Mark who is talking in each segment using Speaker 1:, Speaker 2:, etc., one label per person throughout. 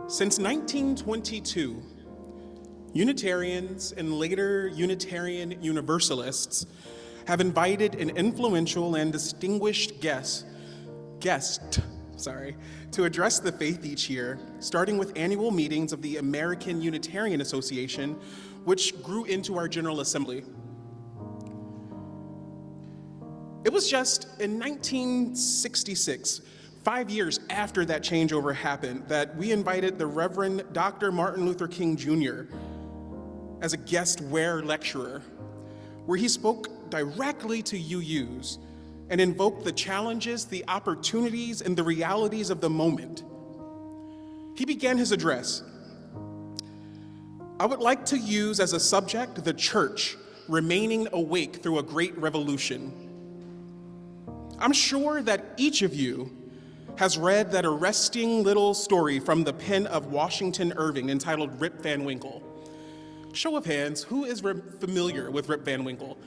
Speaker 1: Since 1922, Unitarians and later Unitarian Universalists have invited an influential and distinguished guest to address the faith each year, starting with annual meetings of the American Unitarian Association, which grew into our General Assembly. It was just in 1966, 5 years after that changeover happened, that we invited the Reverend Dr. Martin Luther King Jr. as a guest lecturer, where he spoke directly to UUs and invoked the challenges, the opportunities, and the realities of the moment. He began his address. I would like to use as a subject the church remaining awake through a great revolution. I'm sure that each of you has read that arresting little story from the pen of Washington Irving entitled Rip Van Winkle. Show of hands, who is familiar with Rip Van Winkle?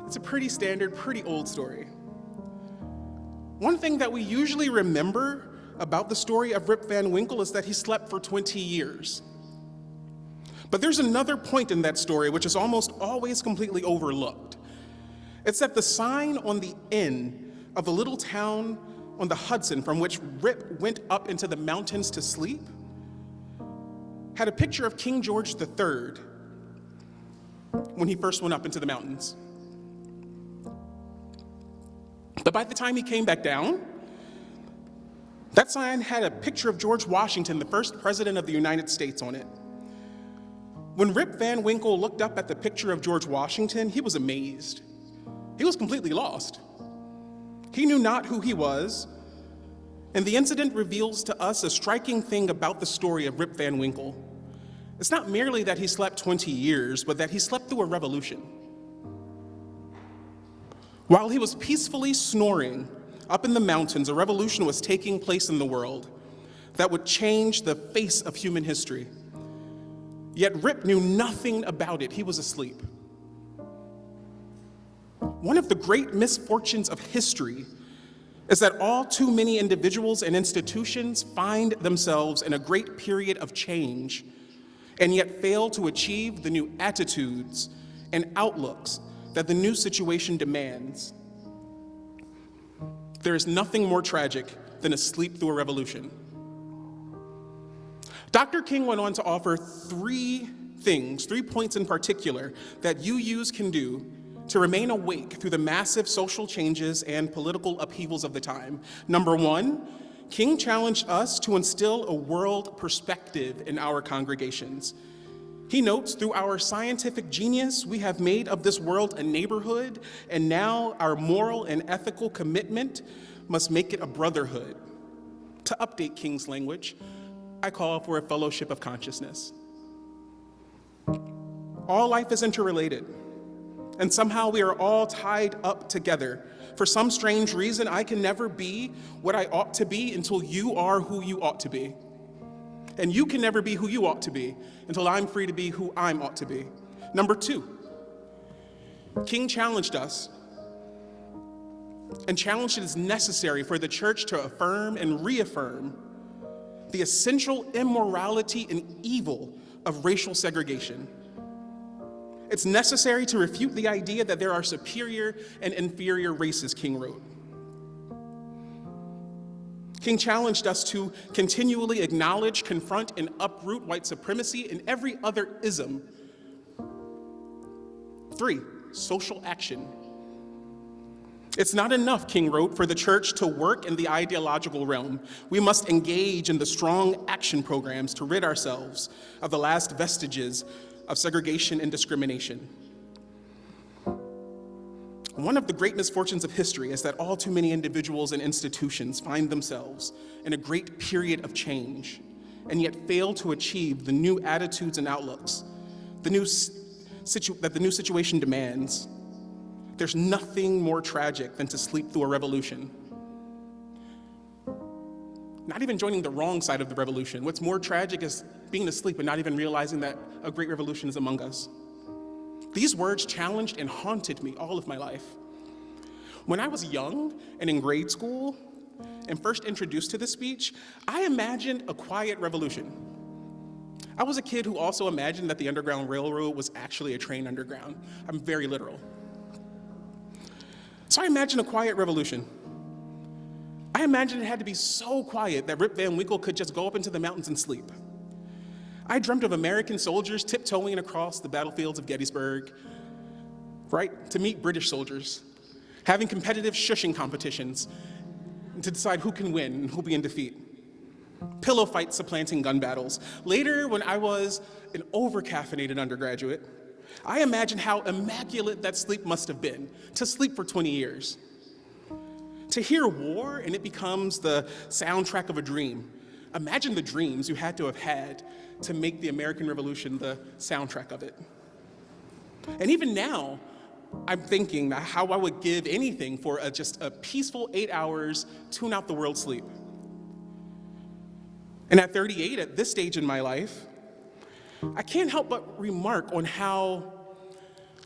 Speaker 1: It's a pretty standard, pretty old story. One thing that we usually remember about the story of Rip Van Winkle is that he slept for 20 years. But there's another point in that story which is almost always completely overlooked. It's that the sign on the inn of the little town on the Hudson from which Rip went up into the mountains to sleep had a picture of King George III when he first went up into the mountains. But by the time he came back down, that sign had a picture of George Washington, the first president of the United States, on it. When Rip Van Winkle looked up at the picture of George Washington, he was amazed. He was completely lost. He knew not who he was, and the incident reveals to us a striking thing about the story of Rip Van Winkle. It's not merely that he slept 20 years, but that he slept through a revolution. While he was peacefully snoring up in the mountains, a revolution was taking place in the world that would change the face of human history. Yet Rip knew nothing about it. He was asleep. One of the great misfortunes of history is that all too many individuals and institutions find themselves in a great period of change and yet fail to achieve the new attitudes and outlooks that the new situation demands. There is nothing more tragic than a sleep through a revolution. Dr. King went on to offer three points in particular that UUs can do to remain awake through the massive social changes and political upheavals of the time. Number one, King challenged us to instill a world perspective in our congregations. He notes, through our scientific genius, we have made of this world a neighborhood, and now our moral and ethical commitment must make it a brotherhood. To update King's language, I call for a fellowship of consciousness. All life is interrelated, and somehow we are all tied up together. For some strange reason, I can never be what I ought to be until you are who you ought to be. And you can never be who you ought to be until I'm free to be who I ought to be. Number two, King challenged us and challenged it as necessary for the church to affirm and reaffirm the essential immorality and evil of racial segregation. It's necessary to refute the idea that there are superior and inferior races, King wrote. King challenged us to continually acknowledge, confront, and uproot white supremacy and every other ism. 3, social action. It's not enough, King wrote, for the church to work in the ideological realm. We must engage in the strong action programs to rid ourselves of the last vestiges of segregation and discrimination. One of the great misfortunes of history is that all too many individuals and institutions find themselves in a great period of change and yet fail to achieve the new attitudes and outlooks that the new situation demands. There's nothing more tragic than to sleep through a revolution. Not even joining the wrong side of the revolution. What's more tragic is being asleep and not even realizing that a great revolution is among us. These words challenged and haunted me all of my life. When I was young and in grade school, and first introduced to this speech, I imagined a quiet revolution. I was a kid who also imagined that the Underground Railroad was actually a train underground. I'm very literal. So I imagined a quiet revolution. I imagined it had to be so quiet that Rip Van Winkle could just go up into the mountains and sleep. I dreamt of American soldiers tiptoeing across the battlefields of Gettysburg, right, to meet British soldiers, having competitive shushing competitions to decide who can win and who'll be in defeat. Pillow fights supplanting gun battles. Later, when I was an over-caffeinated undergraduate, I imagined how immaculate that sleep must have been, to sleep for 20 years. To hear war and it becomes the soundtrack of a dream. Imagine the dreams you had to have had to make the American Revolution the soundtrack of it. And even now, I'm thinking how I would give anything for just a peaceful 8 hours, tune out the world sleep. And at 38, at this stage in my life, I can't help but remark on how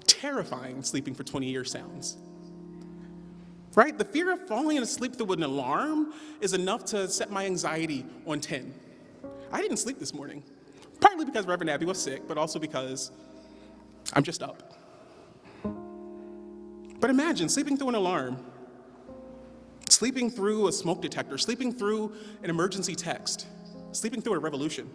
Speaker 1: terrifying sleeping for 20 years sounds. Right? The fear of falling asleep through an alarm is enough to set my anxiety on 10. I didn't sleep this morning, partly because Reverend Abby was sick, but also because I'm just up. But imagine sleeping through an alarm, sleeping through a smoke detector, sleeping through an emergency text, sleeping through a revolution.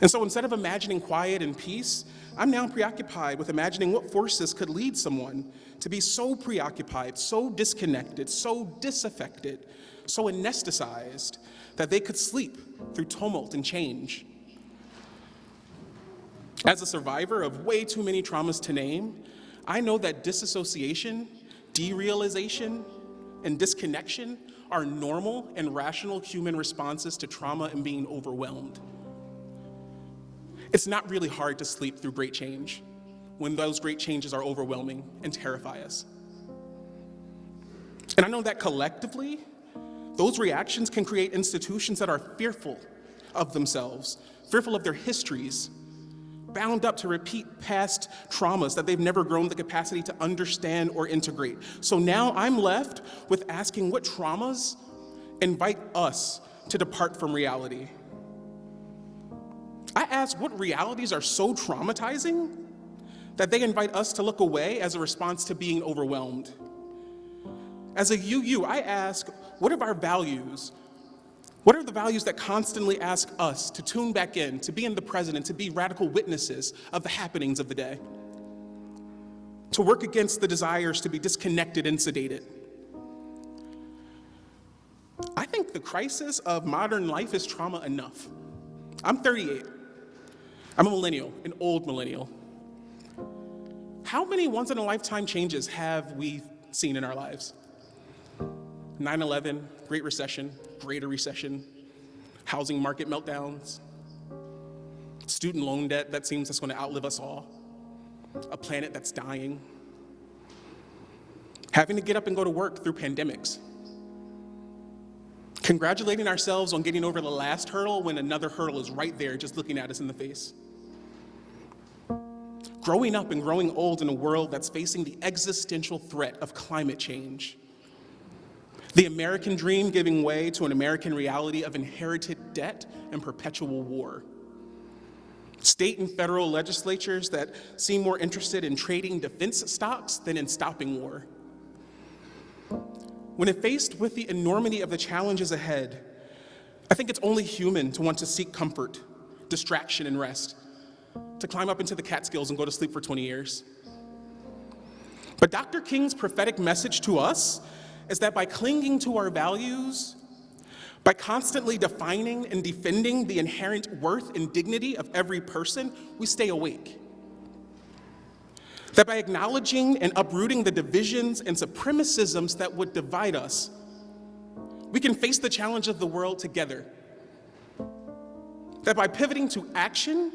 Speaker 1: And so instead of imagining quiet and peace, I'm now preoccupied with imagining what forces could lead someone to be so preoccupied, so disconnected, so disaffected, so anesthetized that they could sleep through tumult and change. As a survivor of way too many traumas to name, I know that disassociation, derealization, and disconnection are normal and rational human responses to trauma and being overwhelmed. It's not really hard to sleep through great change when those great changes are overwhelming and terrify us. And I know that collectively, those reactions can create institutions that are fearful of themselves, fearful of their histories, bound up to repeat past traumas that they've never grown the capacity to understand or integrate. So now I'm left with asking what traumas invite us to depart from reality. I ask what realities are so traumatizing that they invite us to look away as a response to being overwhelmed. As a UU, I ask, what are our values? What are the values that constantly ask us to tune back in, to be in the present, and to be radical witnesses of the happenings of the day? To work against the desires to be disconnected and sedated. I think the crisis of modern life is trauma enough. I'm 38. I'm a millennial, an old millennial. How many once-in-a-lifetime changes have we seen in our lives? 9/11, Great Recession, Greater Recession, housing market meltdowns, student loan debt that seems that's going to outlive us all, a planet that's dying, having to get up and go to work through pandemics, congratulating ourselves on getting over the last hurdle when another hurdle is right there just looking at us in the face. Growing up and growing old in a world that's facing the existential threat of climate change. The American dream giving way to an American reality of inherited debt and perpetual war. State and federal legislatures that seem more interested in trading defense stocks than in stopping war. When faced with the enormity of the challenges ahead, I think it's only human to want to seek comfort, distraction, and rest, to climb up into the Catskills and go to sleep for 20 years. But Dr. King's prophetic message to us is that by clinging to our values, by constantly defining and defending the inherent worth and dignity of every person, we stay awake. That by acknowledging and uprooting the divisions and supremacisms that would divide us, we can face the challenge of the world together. That by pivoting to action,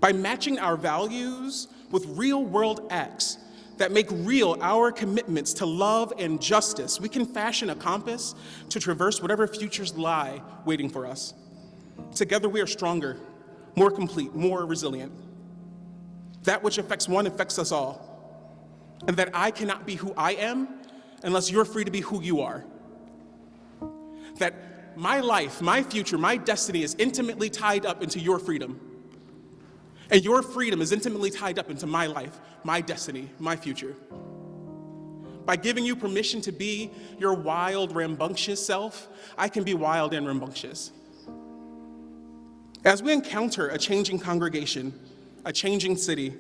Speaker 1: by matching our values with real-world acts that make real our commitments to love and justice, we can fashion a compass to traverse whatever futures lie waiting for us. Together we are stronger, more complete, more resilient. That which affects one affects us all. And that I cannot be who I am unless you're free to be who you are. that my life, my future, my destiny is intimately tied up into your freedom. And your freedom is intimately tied up into my life, my destiny, my future. By giving you permission to be your wild, rambunctious self, I can be wild and rambunctious. As we encounter a changing congregation, a changing city,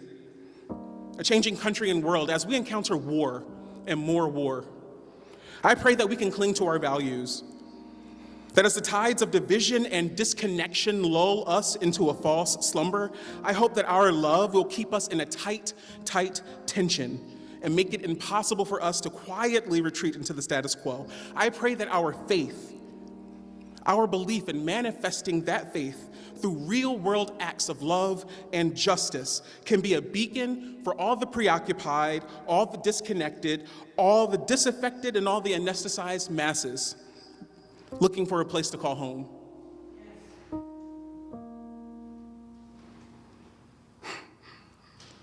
Speaker 1: a changing country and world, as we encounter war and more war, I pray that we can cling to our values, that as the tides of division and disconnection lull us into a false slumber, I hope that our love will keep us in a tight, tight tension and make it impossible for us to quietly retreat into the status quo. I pray that our faith, our belief in manifesting that faith through real-world acts of love and justice can be a beacon for all the preoccupied, all the disconnected, all the disaffected, and all the anesthetized masses looking for a place to call home.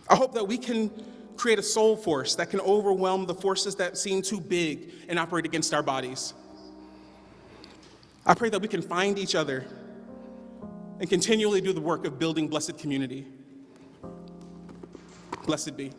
Speaker 1: I hope that we can create a soul force that can overwhelm the forces that seem too big and operate against our bodies. I pray that we can find each other and continually do the work of building blessed community. Blessed be.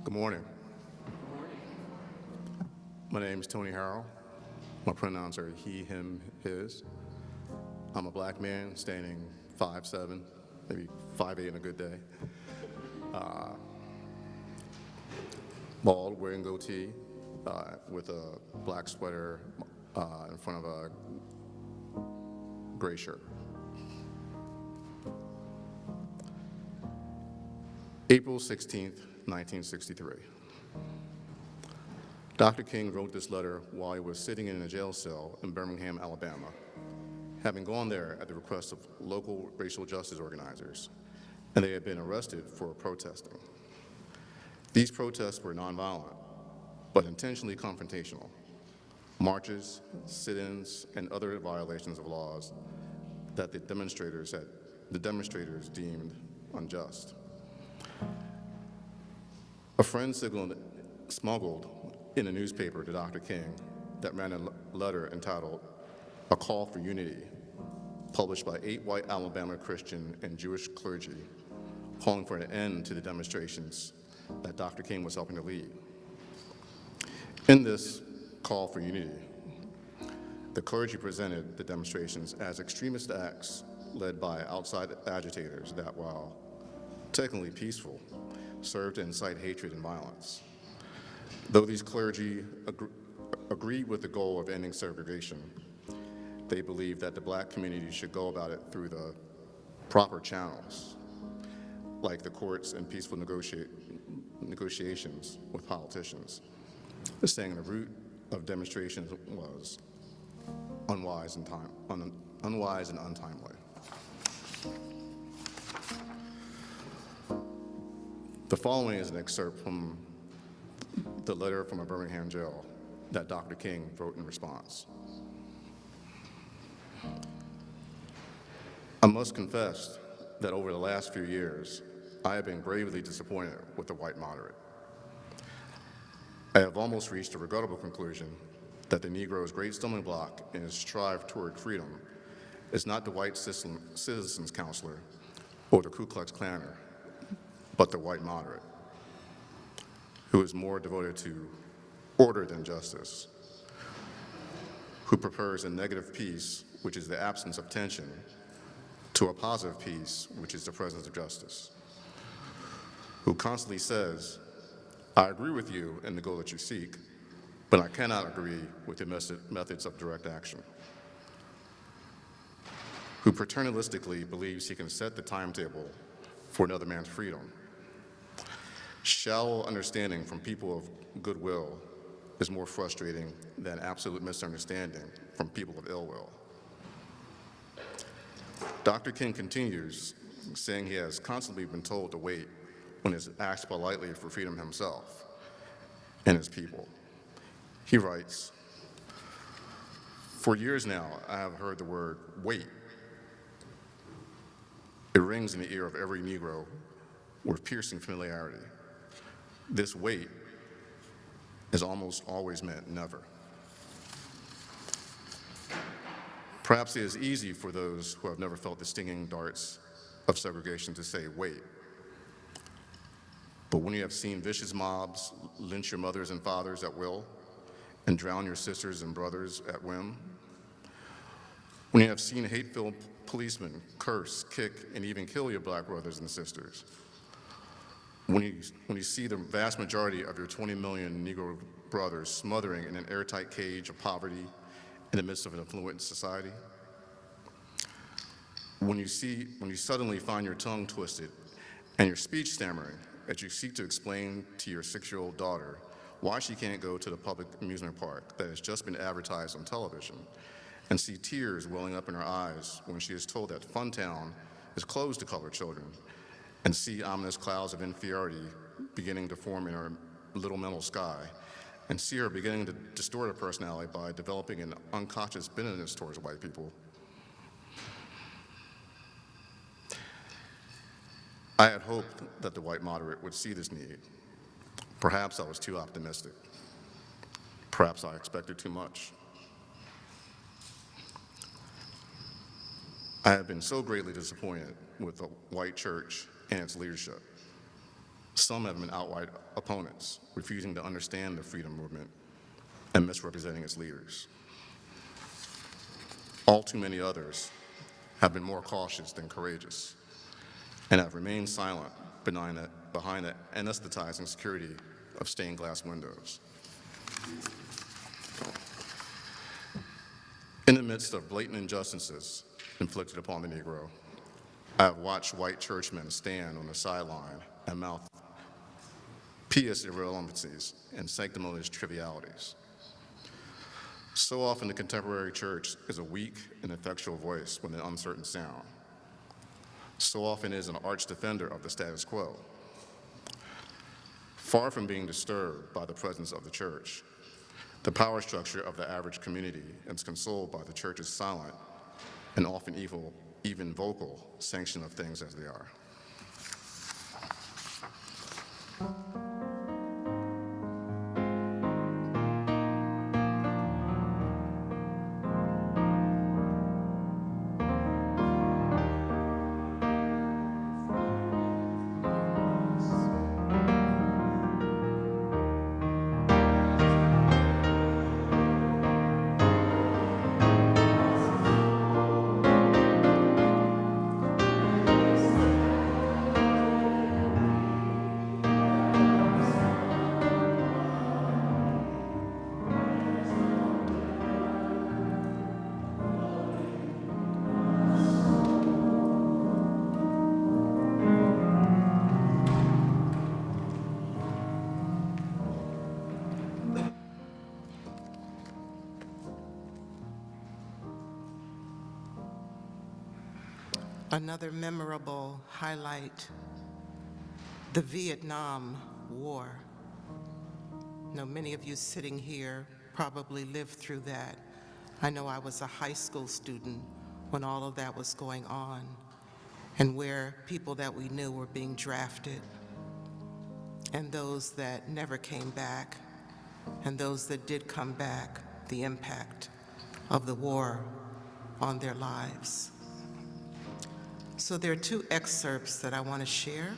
Speaker 2: Good morning. My name is Tony Harrell. My pronouns are he, him, his. I'm a black man standing 5'7", maybe 5'8" on a good day. Bald, wearing goatee, with a black sweater in front of a gray shirt. April 16th, 1963. Dr. King wrote this letter while he was sitting in a jail cell in Birmingham, Alabama, having gone there at the request of local racial justice organizers, and they had been arrested for protesting. These protests were nonviolent, but intentionally confrontational. Marches, sit-ins, and other violations of laws that the demonstrators deemed unjust. A friend smuggled in a newspaper to Dr. King that ran a letter entitled "A Call for Unity," published by 8 white Alabama Christian and Jewish clergy, calling for an end to the demonstrations that Dr. King was helping to lead. In this call for unity, the clergy presented the demonstrations as extremist acts led by outside agitators that, while technically peaceful, served to incite hatred and violence. Though these clergy agreed with the goal of ending segregation, they believed that the black community should go about it through the proper channels, like the courts and peaceful negotiations with politicians, saying the root of demonstrations was unwise and untimely. The following is an excerpt from the letter from a Birmingham jail that Dr. King wrote in response. I must confess that over the last few years, I have been gravely disappointed with the white moderate. I have almost reached a regrettable conclusion that the Negro's great stumbling block in his strive toward freedom is not the white citizens counselor or the Ku Klux Klaner, but the white moderate, who is more devoted to order than justice, who prefers a negative peace which is the absence of tension, to a positive peace, which is the presence of justice, who constantly says, I agree with you in the goal that you seek, but I cannot agree with your methods of direct action, who paternalistically believes he can set the timetable for another man's freedom. Shallow understanding from people of goodwill is more frustrating than absolute misunderstanding from people of ill will. Dr. King continues, saying he has constantly been told to wait when he asked politely for freedom himself and his people. He writes, for years now, I have heard the word wait. It rings in the ear of every Negro with piercing familiarity. This wait has almost always meant never. Perhaps it is easy for those who have never felt the stinging darts of segregation to say, wait. But when you have seen vicious mobs lynch your mothers and fathers at will and drown your sisters and brothers at whim, when you have seen hate-filled policemen curse, kick, and even kill your black brothers and sisters, when you see the vast majority of your 20 million Negro brothers smothering in an airtight cage of poverty in the midst of an affluent society, when you suddenly find your tongue twisted and your speech stammering as you seek to explain to your 6-year-old daughter why she can't go to the public amusement park that has just been advertised on television, and see tears welling up in her eyes when she is told that Funtown is closed to colored children, and see ominous clouds of inferiority beginning to form in her little mental sky, and see her beginning to distort her personality by developing an unconscious bitterness towards white people. I had hoped that the white moderate would see this need. Perhaps I was too optimistic. Perhaps I expected too much. I have been so greatly disappointed with the white church and its leadership. Some have been outright opponents, refusing to understand the freedom movement and misrepresenting its leaders. All too many others have been more cautious than courageous and have remained silent behind the anesthetizing security of stained glass windows. In the midst of blatant injustices inflicted upon the Negro, I have watched white churchmen stand on the sideline and mouth pious irrelevancies and sanctimonious trivialities. So often the contemporary church is a weak and effectual voice with an uncertain sound. So often it is an arch defender of the status quo. Far from being disturbed by the presence of the church, the power structure of the average community is consoled by the church's silent and often even vocal sanction of things as they are.
Speaker 3: Another memorable highlight, the Vietnam War. Now, many of you sitting here probably lived through that. I know I was a high school student when all of that was going on, and where people that we knew were being drafted, and those that never came back, and those that did come back, the impact of the war on their lives. So there are two excerpts that I want to share.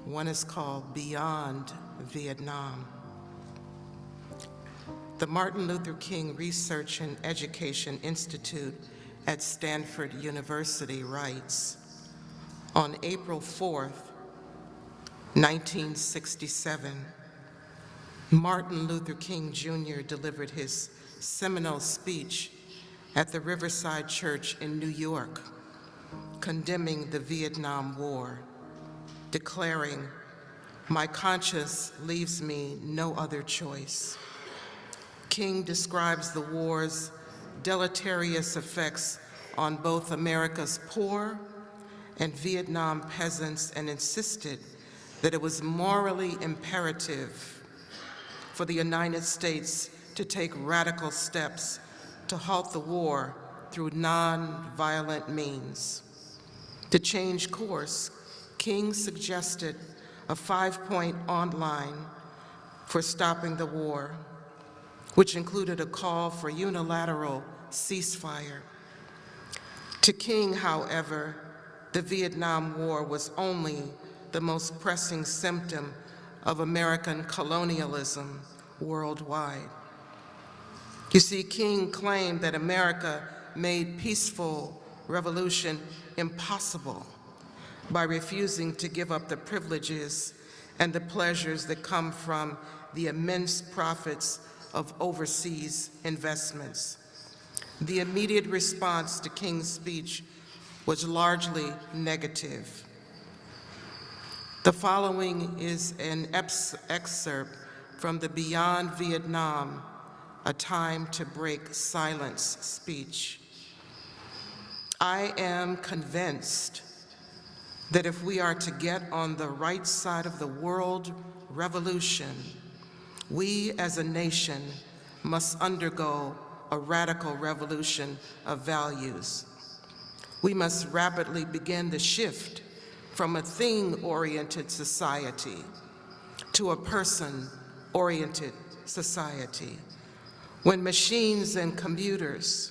Speaker 3: One is called Beyond Vietnam. the Martin Luther King Research and Education Institute at Stanford University writes, on April 4th, 1967, Martin Luther King Jr. delivered his seminal speech at the Riverside Church in New York, condemning the Vietnam War, declaring, "My conscience leaves me no other choice." King describes the war's deleterious effects on both America's poor and Vietnam peasants and insisted that it was morally imperative for the United States to take radical steps to halt the war through non-violent means. To change course, King suggested a 5-point online for stopping the war, which included a call for unilateral ceasefire. To King, however, the Vietnam War was only the most pressing symptom of American colonialism worldwide. You see, King claimed that America made peaceful revolution impossible by refusing to give up the privileges and the pleasures that come from the immense profits of overseas investments. The immediate response to King's speech was largely negative. The following is an excerpt from the Beyond Vietnam, A Time to Break Silence speech. I am convinced that if we are to get on the right side of the world revolution, we as a nation must undergo a radical revolution of values. We must rapidly begin the shift from a thing-oriented society to a person-oriented society. When machines and computers,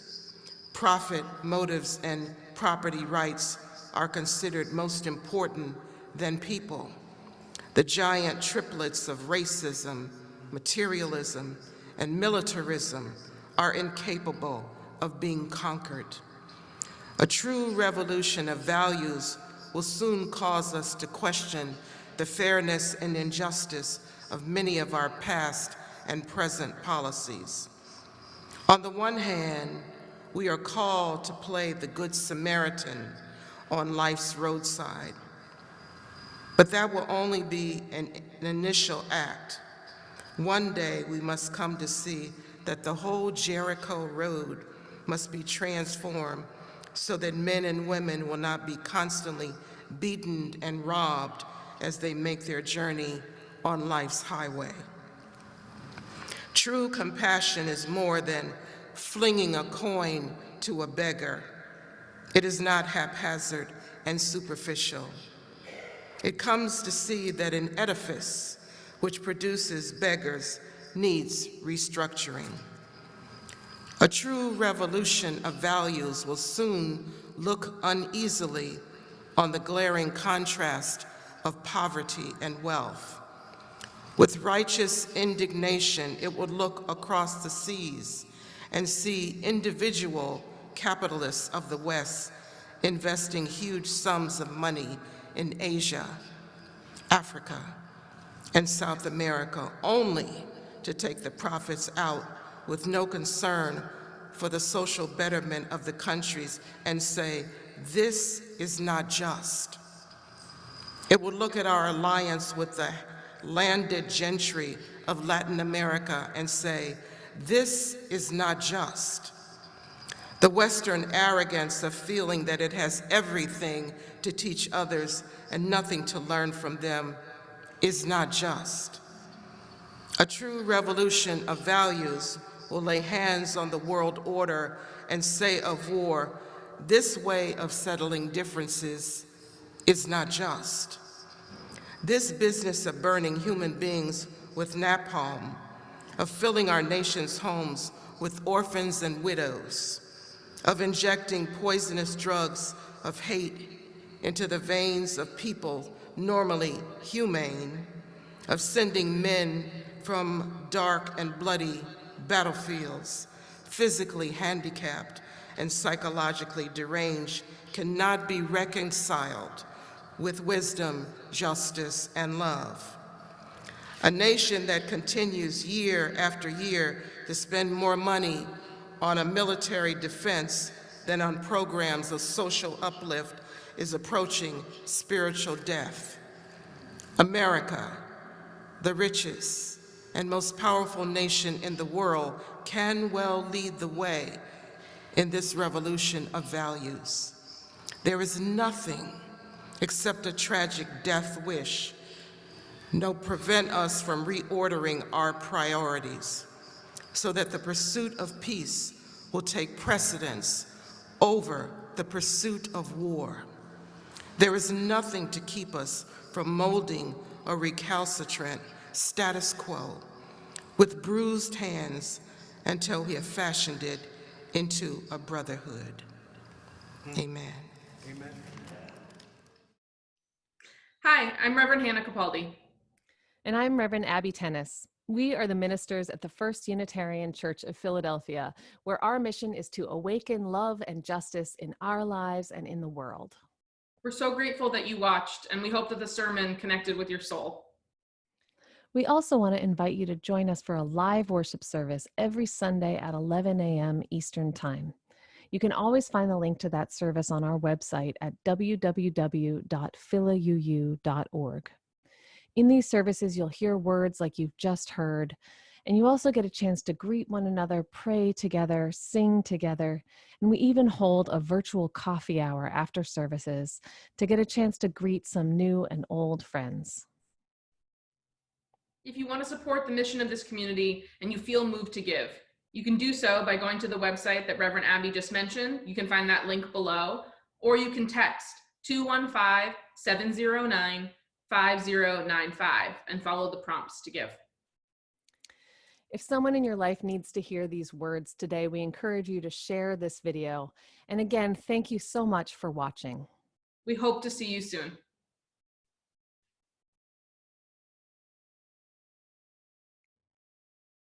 Speaker 3: profit motives and property rights are considered most important than people, the giant triplets of racism, materialism, and militarism are incapable of being conquered. A true revolution of values will soon cause us to question the fairness and injustice of many of our past and present policies. On the one hand, we are called to play the Good Samaritan on life's roadside, but that will only be an initial act. One day we must come to see that the whole Jericho road must be transformed so that men and women will not be constantly beaten and robbed as they make their journey on life's highway. True compassion is more than flinging a coin to a beggar. It is not haphazard and superficial. It comes to see that an edifice which produces beggars needs restructuring. A true revolution of values will soon look uneasily on the glaring contrast of poverty and wealth. With righteous indignation, it would look across the seas and see individual capitalists of the West investing huge sums of money in Asia, Africa, and South America, only to take the profits out with no concern for the social betterment of the countries and say, this is not just. It would look at our alliance with the landed gentry of Latin America and say, this is not just. The Western arrogance of feeling that it has everything to teach others and nothing to learn from them is not just. A true revolution of values will lay hands on the world order and say of war, this way of settling differences is not just. This business of burning human beings with napalm, of filling our nation's homes with orphans and widows, of injecting poisonous drugs of hate into the veins of people normally humane, of sending men from dark and bloody battlefields, physically handicapped and psychologically deranged, cannot be reconciled with wisdom, justice, and love. A nation that continues year after year to spend more money on a military defense than on programs of social uplift is approaching spiritual death. America, the richest and most powerful nation in the world, can well lead the way in this revolution of values. There is nothing except a tragic death wish no prevent us from reordering our priorities so that the pursuit of peace will take precedence over the pursuit of war. There is nothing to keep us from molding a recalcitrant status quo with bruised hands until we have fashioned it into a brotherhood. Amen.
Speaker 4: Hi, I'm Reverend Hannah Capaldi.
Speaker 5: And I'm Reverend Abby Tennis. We are the ministers at the First Unitarian Church of Philadelphia, where our mission is to awaken love and justice in our lives and in the world.
Speaker 4: We're so grateful that you watched, and we hope that the sermon connected with your soul.
Speaker 5: We also want to invite you to join us for a live worship service every Sunday at 11 a.m. Eastern Time. You can always find the link to that service on our website at www.philauu.org. In these services, you'll hear words like you've just heard, and you also get a chance to greet one another, pray together, sing together, and we even hold a virtual coffee hour after services to get a chance to greet some new and old friends.
Speaker 4: If you want to support the mission of this community and you feel moved to give, you can do so by going to the website that Reverend Abby just mentioned. You can find that link below, or you can text 215-709-5095 and follow the prompts to give.
Speaker 5: If someone in your life needs to hear these words today, we encourage you to share this video. And again, thank you so much for watching.
Speaker 4: We hope to see you soon.